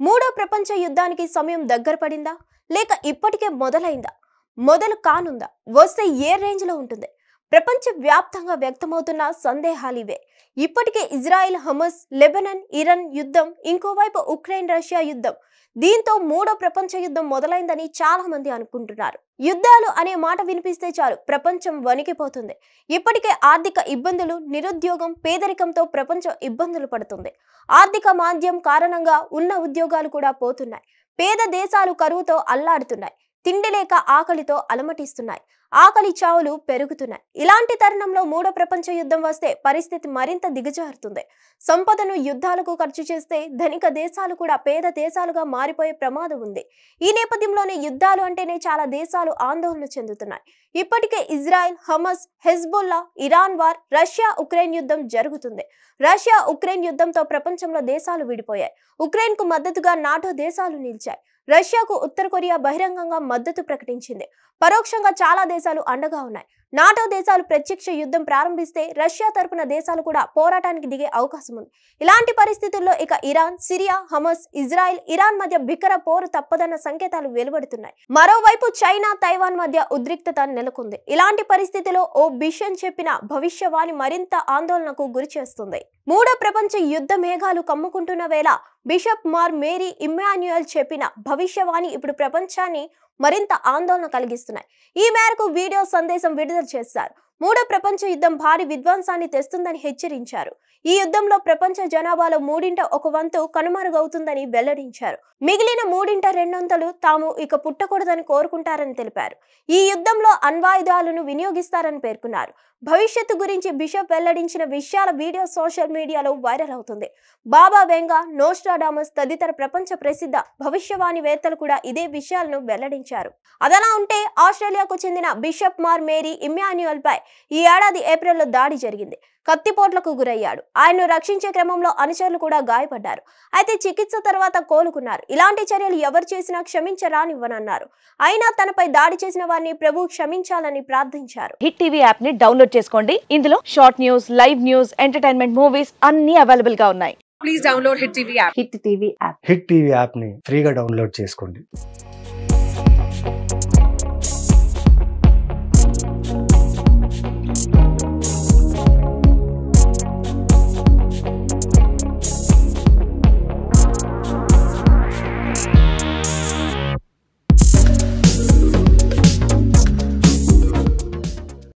మూడో ప్రపంచ యుద్ధానికి సమయం దగ్గర పడిందా లేక ఇప్పటికే మొదలైందా? మొదలు కానుందా? వస్తే ఏ రేంజ్ లో ఉంటుంది? ప్రపంచ వ్యాప్తంగా వ్యక్తమవుతున్న సందేహాలు ఇవే. ఇప్పటికే ఇజ్రాయెల్ హమస్, లెబనాన్ ఇరాన్ యుద్ధం, ఇంకోవైపు ఉక్రెయిన్ రష్యా యుద్ధం. దీంతో మూడో ప్రపంచ యుద్ధం మొదలైందని చాలా మంది అనుకుంటున్నారు. యుద్ధాలు అనే మాట వినిపిస్తే చాలు ప్రపంచం వణికిపోతుంది. ఇప్పటికే ఆర్థిక ఇబ్బందులు, నిరుద్యోగం, పేదరికంతో ప్రపంచం ఇబ్బందులు పడుతుంది. ఆర్థిక మాంద్యం కారణంగా ఉన్న ఉద్యోగాలు కూడా పోతున్నాయి. పేద దేశాలు కరువుతో అల్లాడుతున్నాయి. తిండి లేక ఆకలితో అలమటిస్తున్నాయి. ఆకలి చావులు పెరుగుతున్నాయి. ఇలాంటి తరుణంలో మూడో ప్రపంచ యుద్ధం వస్తే పరిస్థితి మరింత దిగజారుతుంది. సంపదను యుద్ధాలకు ఖర్చు చేస్తే ధనిక దేశాలు కూడా పేద దేశాలుగా మారిపోయే ప్రమాదం ఉంది. ఈ నేపథ్యంలోనే యుద్ధాలు అంటేనే చాలా దేశాలు ఆందోళన చెందుతున్నాయి. ఇప్పటికే Israel, Hamas, Hezbollah, Iran war, Russia Ukraine యుద్ధం జరుగుతుంది. రష్యా ఉక్రెయిన్ యుద్ధంతో ప్రపంచంలో దేశాలు విడిపోయాయి. ఉక్రెయిన్ కు మద్దతుగా నాటో దేశాలు నిలిచాయి. రష్యాకు ఉత్తర కొరియా బహిరంగంగా మద్దతు ప్రకటించింది. పరోక్షంగా చాలా దేశాలు అండగా ఉన్నాయి. నాటో దేశాలు ప్రత్యక్ష యుద్ధం ప్రారంభిస్తే రష్యా తరపున దేశాలు కూడా పోరాటానికి దిగే అవకాశం ఉంది. ఇలాంటి పరిస్థితుల్లో ఇక Iran, Syria, Hamas, Israel, Iran మధ్య బిక్కర పోరు తప్పదన్న సంకేతాలు వెలువడుతున్నాయి. మరోవైపు చైనా, తైవాన్ మధ్య ఉద్రిక్తత నెలకొంది. ఇలాంటి పరిస్థితిలో ఓ బిషన్ చెప్పిన భవిష్యవాణి మరింత ఆందోళనకు గురి చేస్తుంది. మూడో ప్రపంచ యుద్ధ మేఘాలు కమ్ముకుంటున్న వేళ బిషప్ మార్ మేరీ ఇమ్మాన్యుయల్ చెప్పిన భవిష్యవాణి ఇప్పుడు ప్రపంచాన్ని మరింత ఆందోళన కలిగిస్తున్నాయి. ఈ మేరకు వీడియో సందేశం విడుదల చేశారు. మూడో ప్రపంచ యుద్ధం భారీ విధ్వంసాన్ని తెస్తుందని హెచ్చరించారు. ఈ యుద్ధంలో ప్రపంచ జనాభాలో 1/3 కనుమరుగవుతుందని వెల్లడించారు. మిగిలిన 2/3 తాము ఇక పుట్టకూడదని కోరుకుంటారని తెలిపారు. ఈ యుద్ధంలో అణ్వాయుధాలను వినియోగిస్తారని పేర్కొన్నారు. భవిష్యత్తు గురించి బిషప్ వెల్లడించిన విషయాల వీడియో సోషల్ మీడియాలో వైరల్ అవుతుంది. బాబా వెంగా, నోస్ట్రాడామస్ తదితర ప్రపంచ ప్రసిద్ధ భవిష్యవాణివేత్తలు కూడా ఇదే విషయాలను వెల్లడించారు. అదలా ఉంటే ఆస్ట్రేలియాకు చెందిన బిషప్ మార్ మేరీ ఇమ్మాన్యుయల్ పై ఈ ఏడాది ఏప్రిల్లో దాడి జరిగింది. కత్తిపోట్లకు గురయ్యాడు. ఆయన్ను రక్షించే క్రమంలో అనుచరులు కూడా గాయపడ్డారు. అయితే చికిత్స తర్వాత కోలుకున్నారు. ఇలాంటి చర్యలు ఎవరు చేసినా క్షమించరానివ్వనన్నారు. అయినా తనపై దాడి చేసిన వారిని ప్రభు క్షమించాలని ప్రార్థించారు. హిట్ టీవీ యాప్ ని డౌన్లోడ్ చేసుకోండి. ఇందులో short news, live news, entertainment movies అన్ని అవైలబుల్ గా ఉన్నాయి. Please download Hit TV app. Hit TV app hit TV app ని ఫ్రీగా డౌన్లోడ్ చేసుకోండి.